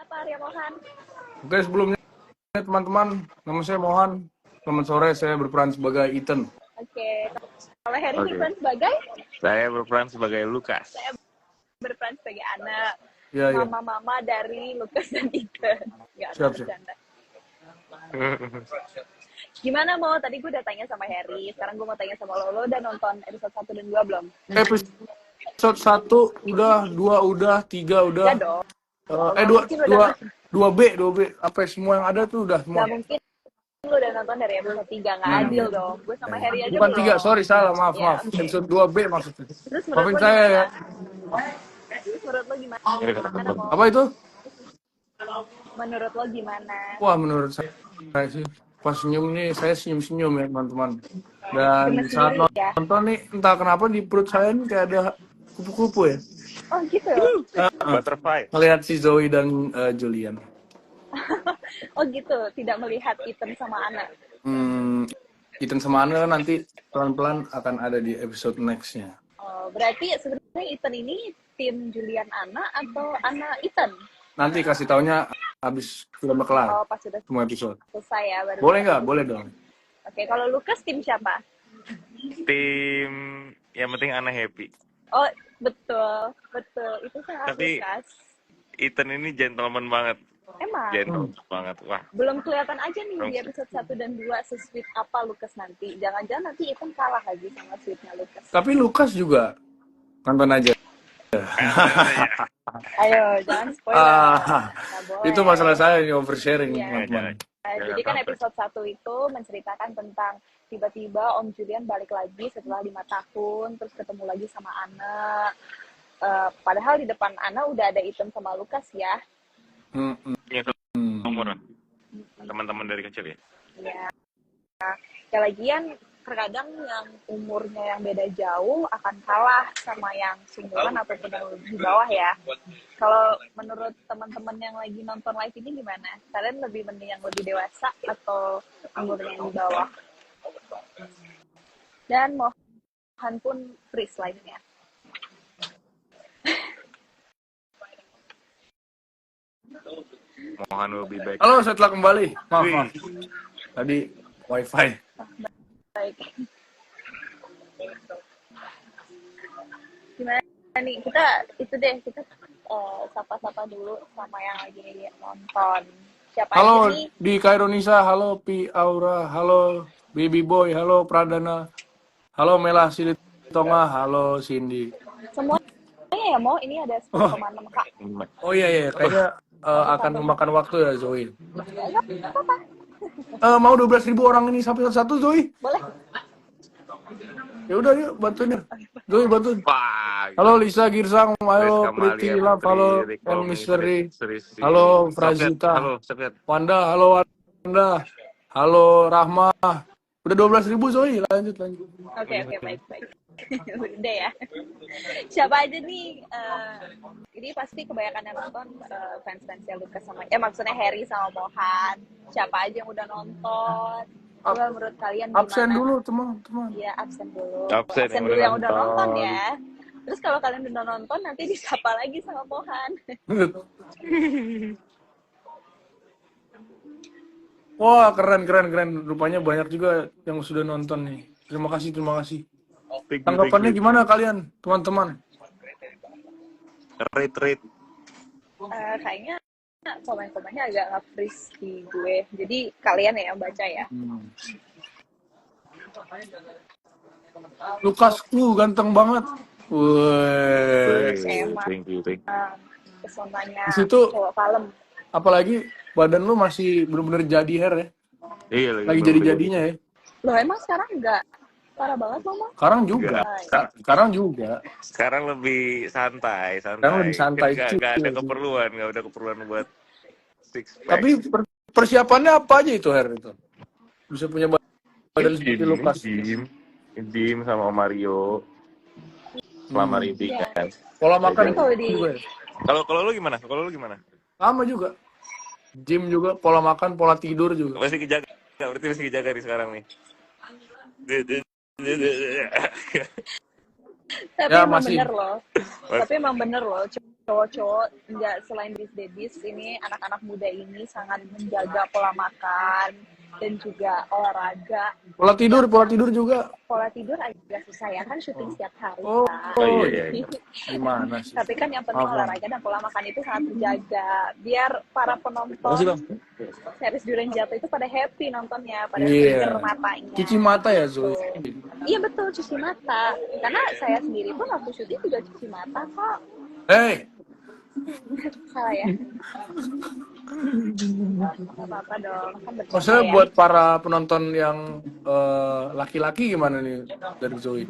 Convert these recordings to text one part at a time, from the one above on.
Pak Arya Mohan. Oke, sebelumnya teman-teman, nama saya Mohan. Selamat sore, saya berperan sebagai Ethan. Oke, kalau Harry Oke. berperan sebagai? Saya berperan sebagai Lukas. Saya berperan sebagai anak. Iya, iya. Mama-mama dari Lukas dan Ethan. Nggak, Siap. bercanda. Gimana mau? Tadi gue udah tanya sama Harry, sekarang gue mau tanya sama lo udah nonton episode 1 dan 2 belum? Episode 1 udah, 2 udah, 3 udah. Ya dong. 2B. Apa semua yang ada tuh udah semua. Gak mungkin lu udah nonton dari episode 3, nggak adil dong. Gue sama Harry aja Bukan belum. 3, sorry, salah, maaf. Ya, oke. Episode 2B maksudnya. Terus menurut Maafin lo saya gimana? ya. Terus menurut lo gimana? Mo? Apa itu? Menurut lo gimana? Wah, menurut saya sih pas senyum nih, saya senyum-senyum ya teman-teman. Dan Gemes saat sendiri ya? nonton nih, entah kenapa di perut saya nih kayak ada kupu-kupu ya. Oh gitu. Butterfly. Melihat si Zoe dan Julian. Oh gitu, tidak melihat Ethan sama Anna. Ethan sama Anna kan nanti pelan-pelan akan ada di episode next-nya. Oh, berarti sebenarnya Ethan ini tim Julian Anna atau Anna Ethan? Nanti kasih taunya abis film kelar, Oh, pas sudah semua episode. selesai ya baru. Boleh nggak? Boleh dong. Oke, kalau Lukas tim siapa? Tim yang penting Ana happy. Oh, betul. Itu sangat Tapi- Lukas. Ethan ini gentleman banget. Emang Gentle banget. Wah. belum kelihatan aja nih di episode 1 dan 2 sesweet apa Lukas nanti. Jangan-jangan nanti Ethan kalah lagi sama sweetnya Lukas. Tapi Lukas juga nonton aja. Ayo, jangan spoiler. Nggak boleh. Itu masalah saya ini oversharing Iya. teman-teman. Jadi kan episode 1 itu menceritakan tentang tiba-tiba Om Julian balik lagi setelah 5 tahun, terus ketemu lagi sama Anna. Padahal di depan Anna udah ada Ethan sama Lukas ya. Yang umur teman-teman dari kecil ya. Ya. Ya lagian terkadang yang umurnya yang beda jauh akan kalah sama yang seumuran ataupun yang di bawah ya. Kalau menurut teman-teman yang lagi nonton live ini gimana? Kalian lebih mending yang lebih dewasa atau umurnya yang di bawah? Dan Mohan pun freeze live-nya. Mohan will be back. Halo, setelah kembali. Maaf. Wih. Tadi wifi. Baik. Gimana nih? Kita sapa-sapa dulu sama yang lagi nonton. Siapa Halo aja nih? di Kaironisa, halo Pi Aura, halo Baby Boy, halo Pradana, halo Mela Silitonga, halo Cindy. Semuanya ya mau ini ada 10,6 Kak. Oh iya, kayaknya akan memakan waktu ya Zoe. Enggak apa-apa. Mau 12.000 orang ini sampai satu Zoe? Boleh. Ya udah yuk bantuin ya. Zoe bantuin. Wah. Halo Lisa Girsang, halo Kamalia, Pretty Love, Putri, halo Rico, El Mystery, Sri, halo Sofiat, Frazita, halo Sofiat. Wanda, halo Wanda, halo Rahma. Udah 12.000 Zoe, lanjut. Oke, baik. Udah ya. Siapa aja nih? Ini pasti kebanyakan yang nonton fans-fansnya Lukas sama maksudnya Harry sama Mohan. Siapa aja yang udah nonton? Coba menurut kalian gimana? Absen dulu teman-teman. Iya, absen dulu. Absen yang Dulu udah yang udah nonton nonton. ya. Terus kalau kalian udah nonton nanti disapa lagi sama Mohan. Wah, keren. Rupanya banyak juga yang sudah nonton nih. Terima kasih. Tanggapannya gimana kalian, teman-teman? Rate. Kayaknya komen-komennya agak nge-freeze di gue. Jadi kalian ya yang baca ya. Lukas, ganteng banget. Wih. Thank you. Pesonanya Di situ- cowok kalem. Apalagi badan lu masih bener-bener jadi hair ya. Iya, Lagi jadi-jadinya ya. Loh emang sekarang enggak? Parah banget loh, Mama. Sekarang juga. Enggak. Sekarang juga. Sekarang lebih santai. Sekarang lebih santai, Nggak cuy. ada keperluan buat six pack. Tapi persiapannya apa aja itu hair itu? Bisa punya badan seperti Lukas. Jim sama Mario selama reading Iya. kan. Pola makan Tapi kalau di- juga ya? Kalau lu gimana? Sama juga. Gym juga, pola makan, pola tidur juga. Masih kejaga. Berarti masih kejaga nih sekarang nih. Tapi Ya, emang masih. bener loh. Tapi emang bener loh. cowok-cowok nggak selain bis ini anak-anak muda ini sangat menjaga pola makan dan juga olahraga. Pola tidur juga. Pola tidur agak susah ya kan syuting setiap hari Oh, kan. iya. Gimana sih? Tapi kan yang penting Maaf, olahraga dan pola makan itu sangat terjaga biar para penonton series Duren Jatuh itu pada happy nontonnya, pada seger matanya. Cuci mata ya Zoe? Iya betul, cuci mata. Karena saya sendiri pun waktu syuting juga cuci mata kok. Hey, Salah ya? Gak apa-apa dong, kan bercanda maksudnya ya. buat para penonton yang laki-laki gimana nih dari Zoe?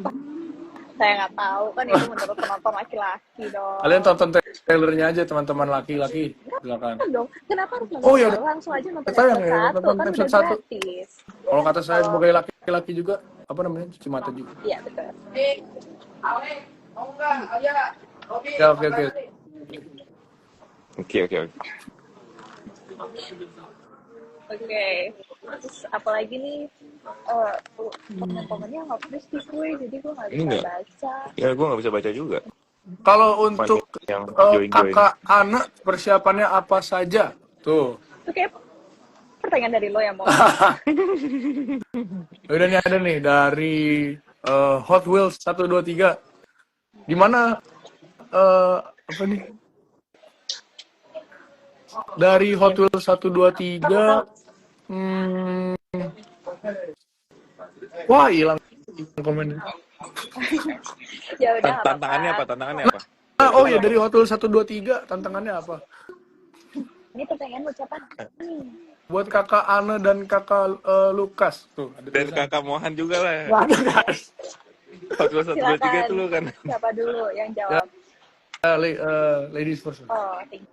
Saya nggak tahu, kan itu menurut penonton laki-laki dong. Kalian tonton trailernya aja teman-teman laki-laki, silakan. Dong, kenapa harus nonton? Oh iya, langsung aja nonton sayang episode ya, 1, nonton kan episode udah 1. gratis. Kalau kata saya sebagai laki-laki juga, apa namanya, cuci mata juga. Iya, betul. Ya, oke. Oke. Terus apalagi nih, komen-komennya nggak kritis gue, jadi gue nggak bisa Enggak. baca. Ya, gue nggak bisa baca juga. Kalau untuk Yang join. kakak anak persiapannya apa saja? Tuh. Itu kayak pertanyaan dari lo ya, Mo. Udah nih ada nih dari Hot Wheels 123. Gimana apa nih? Dari Hot Wheels 123 wah, hilang komennya. Ya udah, nggak Tantangannya apa-apa. apa? Oh ya, dari Hot Wheels 123 tantangannya apa? Ini pertanyaan ucapan nih. Buat kakak Ana dan kakak Lukas tuh. Ada Dan tulisan. kakak Mohan juga lah. Waduh, guys. 123 dulu kan. Siapa dulu yang jawab? Ladies first. Oh, thank you.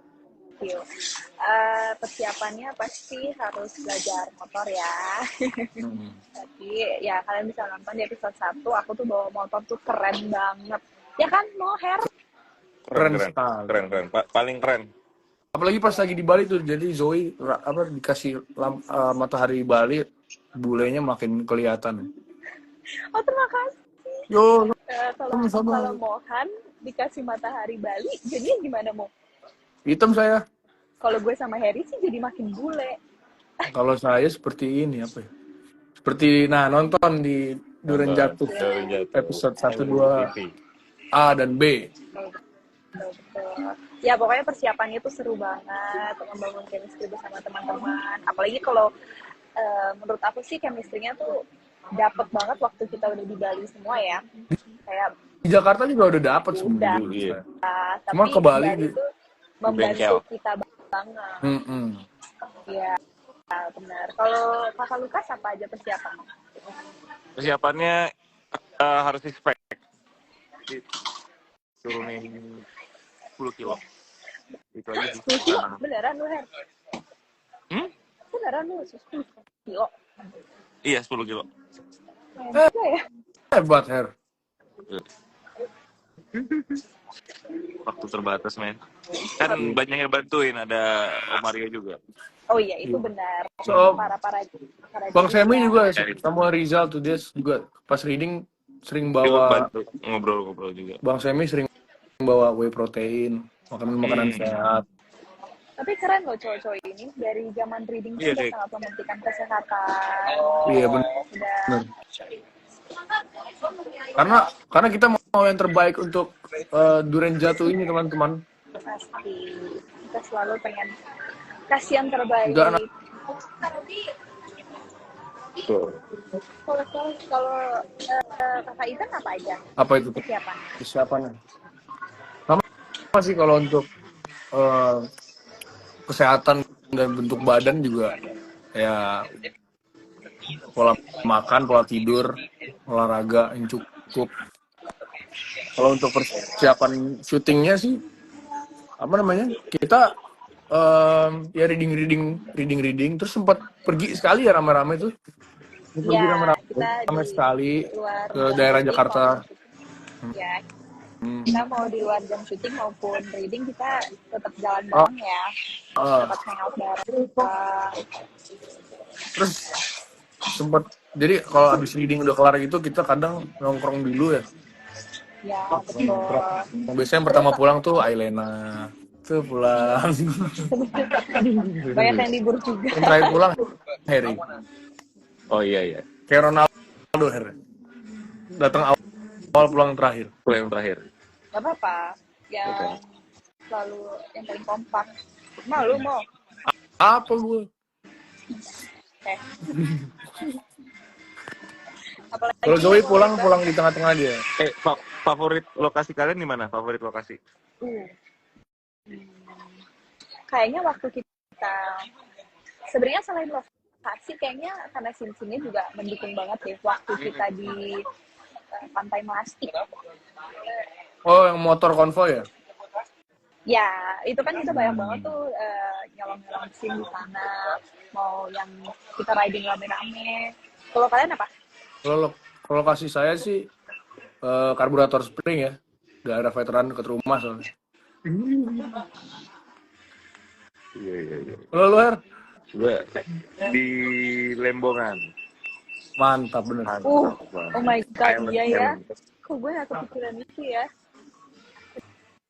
Persiapannya pasti harus belajar motor ya. Tapi ya kalian bisa nonton di episode 1. Aku tuh bawa motor tuh keren banget. Ya kan, Moher? Keren sekali. Keren. Paling keren. Apalagi pas lagi di Bali tuh, jadi Zoe dikasih matahari Bali, bulenya makin kelihatan. Oh, terima kasih. Yo, Kalau Mohan dikasih matahari Bali, jadinya gimana, Mo? hitam saya. Kalau gue sama Harry sih jadi makin bule. Kalau saya seperti ini apa ya? Seperti nonton di Duren Jatuh episode 1, 2 A dan B. Betul. Ya pokoknya persiapannya tuh seru banget, membangun chemistry bersama teman-teman. Apalagi kalau menurut aku sih chemistry-nya tuh dapet banget waktu kita udah di Bali semua ya. Kayak Di Jakarta juga udah dapet udah. sebenarnya. Tapi Cuma ke Bali tuh membantu kita banget. Iya, benar. Kalau kakak Lukas apa aja persiapan? Persiapannya harus respect. Turunin 10 kilo. Itu aja sih. 10 kilo? Beneran lu, Her? Beneran lu 10 kilo? Iya, 10 kilo. Ya? Hebat, Her. Waktu terbatas, men. Kan banyak yang bantuin, ada Om Mario juga. Oh iya, itu benar. So, para Bang Semi juga sama Rizal tuh, dia juga pas reading sering bawa ngobrol juga. Bang Semi sering bawa whey protein, makanan sehat. Tapi keren loh cowok-cowok ini, dari zaman reading Iya, sudah sangat memperhatikan kesehatan. Iya benar. Karena kita mau yang terbaik untuk Duren Jatuh ini, teman-teman. Pasti kita selalu pengen kasih yang terbaik. Kalau kakak Ethan apa aja? Apa itu? Persiapannya. Sama sih kalau untuk kesehatan dan bentuk badan juga ya pola makan, pola tidur, olahraga yang cukup. Kalau untuk persiapan syutingnya sih apa namanya, kita ya reading terus sempat pergi sekali ya rame-rame tuh. Pergi rame-rame sekali ke daerah Jakarta. Ya, kita mau di luar jam syuting maupun reading kita tetap jalan bareng ya, tetap hangout bareng. Terus sempat, jadi kalau abis reading udah kelar gitu kita kadang nongkrong dulu ya. Ya, betul. Biasanya yang pertama pulang tuh Ailena. Tuh pulang. Banyak yang libur juga. Yang terakhir pulang Harry. Oh iya. Kayak Ronaldo Harry. Datang awal pulang terakhir. Pulang yang terakhir. Gak apa-apa. Yang selalu yang paling kompak. Malu mau. Apa gue? Apalagi Kalau Zoe pulang di tengah-tengah dia. Favorit lokasi kalian di mana? Favorit lokasi? Kayaknya waktu kita sebenarnya selain lokasi kayaknya karena scene-nya juga mendukung banget deh waktu kita di Pantai Melasti. Oh, yang motor konvoy ya? Ya, itu kan kita banyak banget tuh nyolong-nyolong scene di sana. Mau yang kita riding rame-rame. Kalau kalian apa? Kalau lokasi saya sih karburator spring ya. Daerah veteran dekat rumah soalnya. Iya. Kalau lu Her? Gue di Lembongan. Mantap bener. Oh my god, iya ya. Kok gue gak kepikiran itu ya.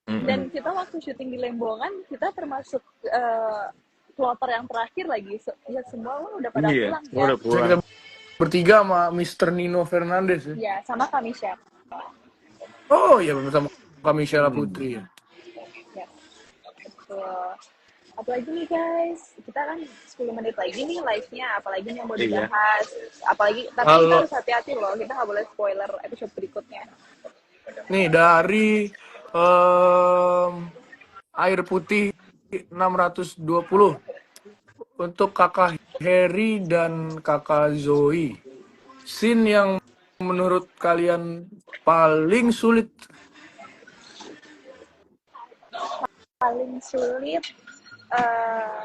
Dan kita waktu syuting di Lembongan, kita termasuk kloter yang terakhir lagi. Ya semua udah pada pulang ya. Udah pulang. Kita bertiga sama Mr. Nino Fernandes ya. Ya, sama Kamisha. Oh iya, bersama Kamisha Putri ya. Ya, betul. Apalagi nih guys, kita kan 10 menit lagi nih live-nya, apalagi yang mau dibahas. Apalagi, tapi kita harus hati-hati loh, kita nggak boleh spoiler episode berikutnya. Nih dari air putih 620 untuk kakak Harry dan kakak Zoe. Scene yang menurut kalian paling sulit? Paling sulit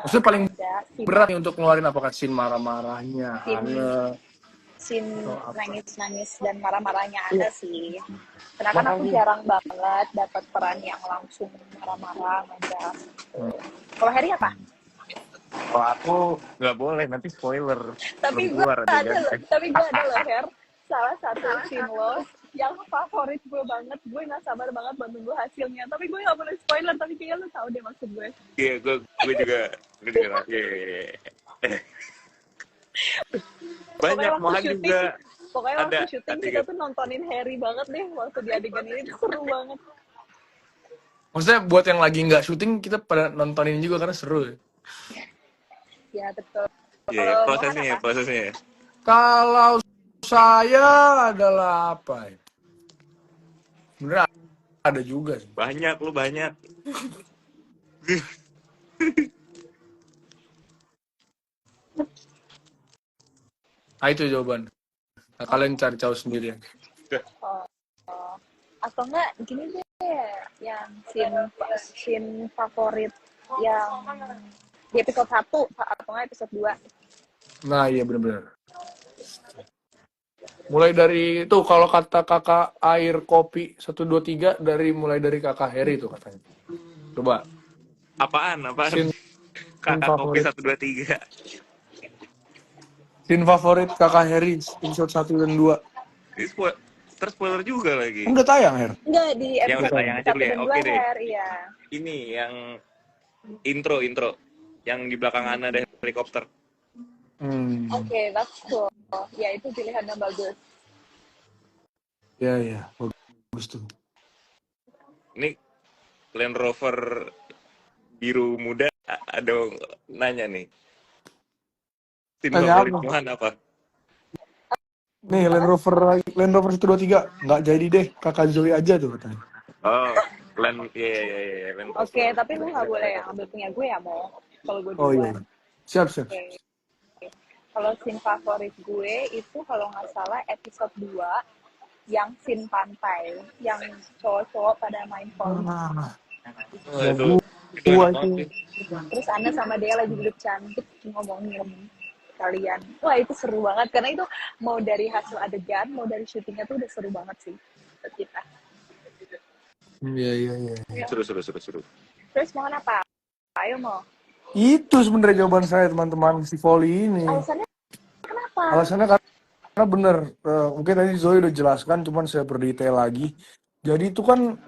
maksudnya paling berat nih untuk ngeluarin apakah scene marah-marahnya, scene nangis-nangis dan marah-marahnya ada sih. Karena kan aku jarang banget dapat peran yang langsung marah-marah aja. Kalau Harry apa? Kalau aku nggak boleh nanti spoiler. Tapi gue ada loh Her, salah satu scene lo yang favorit gue banget. Gue nggak sabar banget buat nunggu hasilnya. Tapi gue nggak boleh spoiler. Tapi kayaknya lo tahu deh maksud gue. Iya, gue juga. Banyak malahan juga. Pokoknya waktu syuting kita tuh nontonin Harry banget deh waktu di adegan ini tuh seru banget. Maksudnya buat yang lagi nggak syuting kita pada nontonin juga karena seru ya. Ya betul. Iya, prosesnya. Kalau saya adalah apa ya? Sebenarnya ada juga sih. Banyak. Nah, itu jawaban. Nah, kalian cari tahu sendiri ya. Atau enggak gini deh, yang scene favorit yang di episode 1 atau enggak episode 2. Nah, iya benar-benar. Mulai dari itu kalau kata kakak air kopi 1 2 3 mulai dari kakak Harry itu katanya. Coba. Apaan? Kakak kopi 1 2 3. Scene favorit kakak Harry episode 1 dan 2. Ini spoiler juga lagi. Udah tayang, Her? Enggak, di episode yang udah tayang aja dulu ya. Oke deh. Iya. Ini yang intro yang di belakang Ana ada helikopter. Oke, that's cool. Ya, itu pilihan yang bagus. Ya, bagus tuh. Ini Land Rover biru muda ada nanya nih. Tim favoritmu apa? Nih Land Rover 1 2 3 nggak jadi deh, kakak Zoe aja tuh katanya. Oh, Land Rover. Oke, tapi lu nggak boleh ambil punya gue ya mau. Kalau gue duluan. Oh iya. Siap. Okay. Kalau scene favorit gue itu kalau nggak salah episode 2 yang scene pantai, yang cowok-cowok pada main volley. Itu. Terus Ana sama dia lagi duduk cantik ngomongin kalian. Wah, itu seru banget karena itu mau dari hasil adegan, mau dari syutingnya tuh udah seru banget sih buat kita. Iya. Seru. Terus mau apa? Ayo mau. Itu sebenarnya jawaban saya teman-teman si volley ini. Alasannya kenapa? Alasannya karena bener, mungkin tadi Zoe udah jelaskan, cuman saya berdetail lagi. Jadi itu kan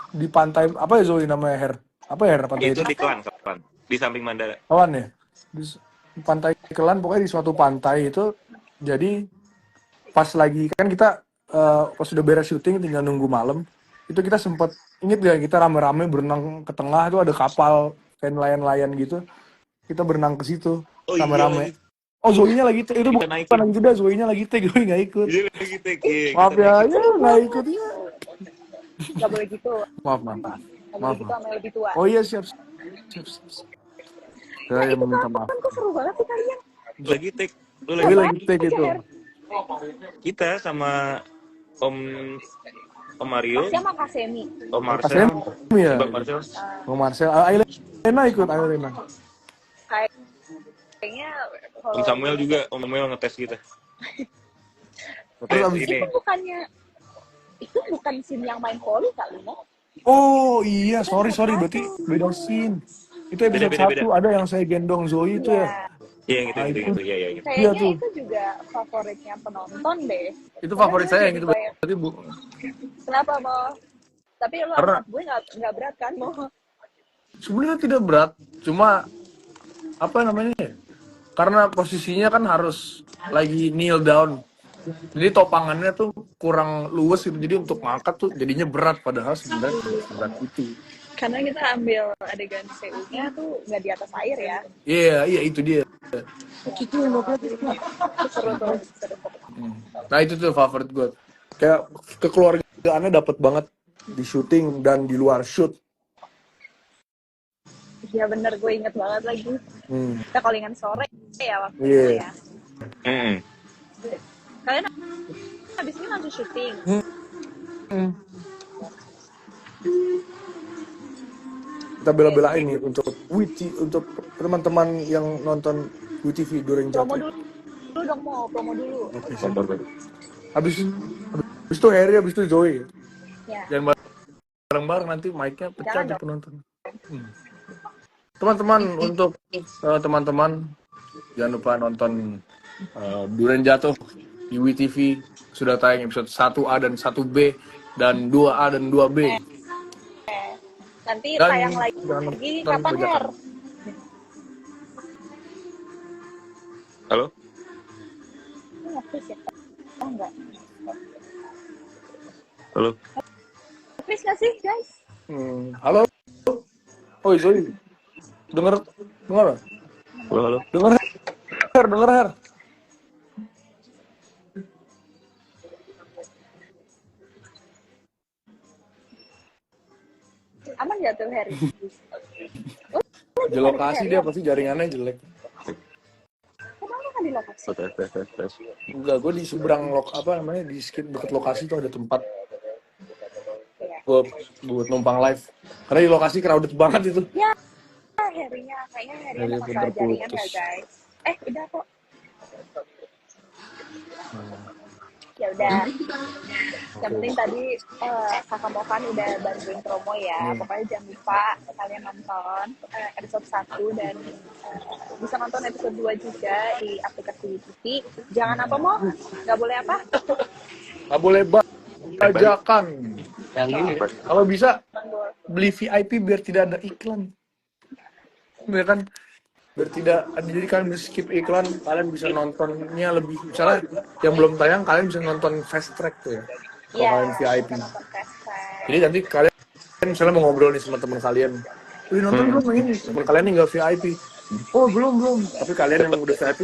di pantai apa ya Zoe namanya Her? Apa ya Her pantai Itu itu? di Kelang, di samping Mandala. Kelan ya? Di pantai Kelan pokoknya di suatu pantai itu. Jadi pas lagi kan kita pas udah beres syuting tinggal nunggu malam. Itu kita sempat inget gak kita rame-rame berenang ke tengah itu ada kapal kayak nelayan-nelayan gitu. Kita berenang ke situ Oh iya rame-rame. lagi. Oh Zoe-nya lagi take itu Kita bukan naikin. lagi jeda Zoe-nya lagi take gue nggak ikut. Iya lagi take. Iya, Maaf kita ya, naikin. ya nggak ikut ya. Nggak boleh gitu. Maaf. Nggak boleh Maaf. gitu sama yang lebih tua. Oh iya siap. Nah, Saya itu minta maaf. kapan kok seru banget sih kalian? Lagi take. Lu Gue lagi. lagi take itu. Kita sama Om Mario, Pasti sama Kak Semi. Om Marcel, Kasem ya. Bang Marcel. Bang Marcel, Ailena ikut Ailena. Kayaknya Om Samuel juga, Om Samuel ngetes kita. Ngetes Terus ini. itu bukan scene yang main volley kali ya? Oh iya, sorry berarti beda scene. Itu episode Beda. 1 ada yang saya gendong Zoe itu ya. Iya gitu. Iya. Kayaknya tuh. itu juga favoritnya penonton deh. Itu favorit saya yang itu berarti Bu. Kenapa mau? Tapi lo Karena- angkat gue nggak berat kan mau? Sebenarnya tidak berat, cuma apa namanya ya? Karena posisinya kan harus lagi kneel down. Jadi topangannya tuh kurang luwes gitu. Jadi untuk ngangkat tuh jadinya berat padahal sebenarnya tidak seberat itu. Karena kita ambil adegan CU-nya tuh nggak di atas air ya. Iya itu dia. Seru tuh. Nah itu tuh favorit gue. Kayak kekeluargaannya dapet banget di syuting dan di luar shoot. Iya bener, gue inget banget lagi. Kita callingan sore ya waktu Iya. itu ya. Kalian habis ini langsung syuting. Kita bela-belain nih untuk untuk teman-teman yang nonton WTV Duren Promo Jatuh. dulu dong, mau promo dulu. Habis itu Harry, habis itu Zoe. Ya. Jangan bareng-bareng nanti mic-nya pecah Jangan di dong. penonton. Teman-teman, untuk teman-teman jangan lupa nonton Duren Jatuh di WTV. Sudah tayang episode 1A dan 1B dan 2A dan 2B. Nanti Dan tayang lagi jangan nonton kapan bajakan. Her? Halo? Ini nge-freeze ya? Oh enggak. Halo? Nge-freeze nggak sih guys? Halo. Oh Zoe. Dengar. Halo? Dengar Her. Aman nggak tuh Harry? Di lokasi dia pasti jaringannya jelek. Kenapa kan di lokasi? Tes. Enggak, gue di seberang di dekat lokasi tuh ada tempat Ya. buat numpang live. Karena di lokasi crowded banget itu. Ya, Harry-nya kayaknya Harry ada masalah jaringan ya guys. Udah kok. Ya udah. Yang penting tadi Kakak Mokan udah bantuin promo ya. Pokoknya jangan lupa kalian nonton episode 1 dan bisa nonton episode 2 juga di aplikasi TV. Jangan apa mau? Nggak boleh apa? Nggak boleh bajakan. Yang ini. Kalau bisa beli VIP biar tidak ada iklan. Ya kan? Biar tidak jadi kalian bisa skip iklan, kalian bisa nontonnya lebih, misalnya yang belum tayang kalian bisa nonton fast track tuh ya. Kalau kalian VIP. Jadi nanti kalian misalnya mau ngobrol nih sama teman kalian. Wih nonton belum ini? Teman kalian nih nggak VIP. Oh belum. Tapi kalian yang udah VIP,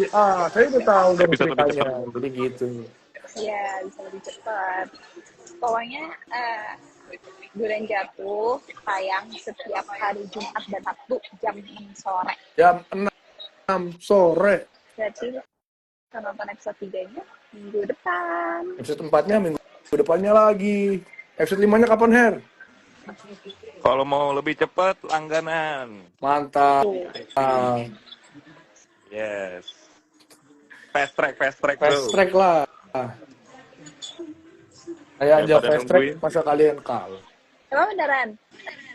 saya udah tahu dong Bisa lebih ceritanya. cepat. Jadi gitu. Iya, bisa lebih cepat. Pokoknya Duren Jatuh tayang setiap hari Jumat dan Sabtu jam 6 sore. Jam 6 sore. Berarti kita nonton episode 3-nya minggu depan. Episode 4-nya minggu depannya lagi. Episode 5-nya kapan, Her? Kalau mau lebih cepat, langganan. Mantap. Yes. Fast track Fast bro. track lah. Saya aja Daripada fast track, nungguin. masa kalian kalah. Emang beneran?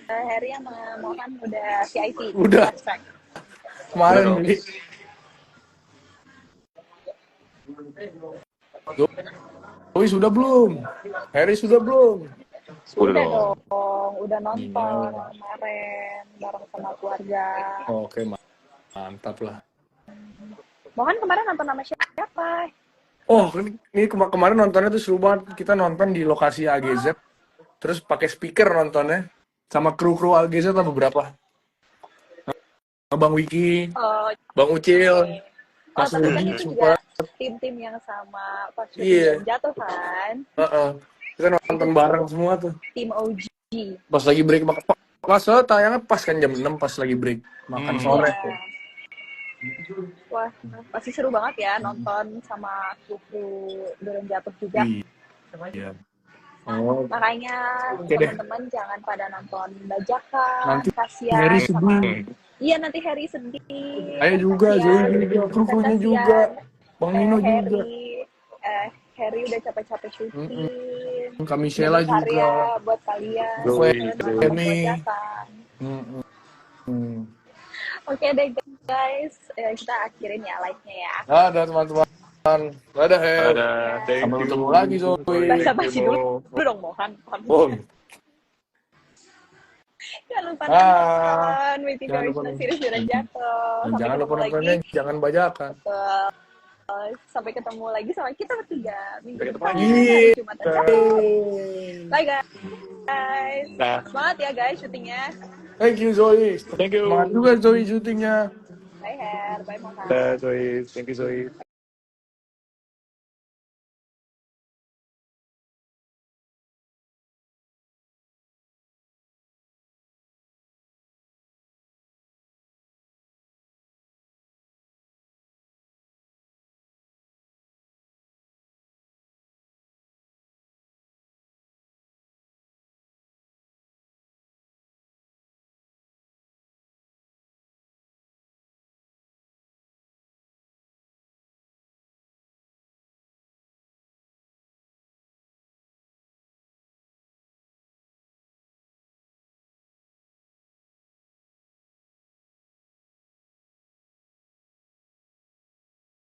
Harry sama Mohan udah VIP? Udah. Fast track. Kemarin Udah dong. beli. Zoe sudah belum? Harry sudah belum? Udah Udah dong. dong, udah nonton Iya. kemarin bareng sama keluarga. Oke, mantap lah. Mohan kemarin nonton sama siapa? Oh, ini kemarin nontonnya tuh seru banget. Kita nonton di lokasi AGZ, terus pakai speaker nontonnya sama kru-kru AGZ atau beberapa. Bang Wiki, Oh, Bang Ucil, oke. Oh, Mas tapi kan Rudi itu sempat. juga tim-tim yang sama pas syuting Iya, Belum Jatuh kan? heeh. Kita Itu nonton bareng semua tuh. tim OG. Pas lagi break makan. Pas tayangnya pas kan jam 6 pas lagi break makan sore. Iya. Wah, pasti seru banget ya nonton sama kru Belum Jatuh juga. Iya. Oh, Makanya oke deh. teman-teman jangan pada nonton bajakan, Nanti kasihan Harry sama. sedih. Iya, nanti Harry sedih. Saya Kan juga, kasihan. Zoe juga, Kan kru-krunya juga, kasihan. Bang Nino juga, Harry udah capek-capek syuting, Kak bikin Michela juga, karya buat kalian, Zoe, nonton Femi. bajakan. Mm-mm. Oke deh guys, kita akhirin ya live-nya ya. Dadah teman-teman. Dadah, Her. Ada, thank Sampai you. ketemu lagi, Zoe. Basa-basi dulu dong, Mohan. Oh, Jangan lupa ah, nonton Waiting jangan for lupa Original Series Belum Jatuh. dan Sampai jangan lupa ketemu nontonnya, lagi. jangan bajakan. Sampai ketemu lagi sama kita bertiga minggu Sampai ketemu depan lagi. hari Jumat dan Sabtu. Yeay. Bye guys. Nah, Semangat ya guys syutingnya. Thank you, Zoe. thank you. Semangat juga Zoe syutingnya. Bye Her, bye Mohan. Zoe, thank you Zoe.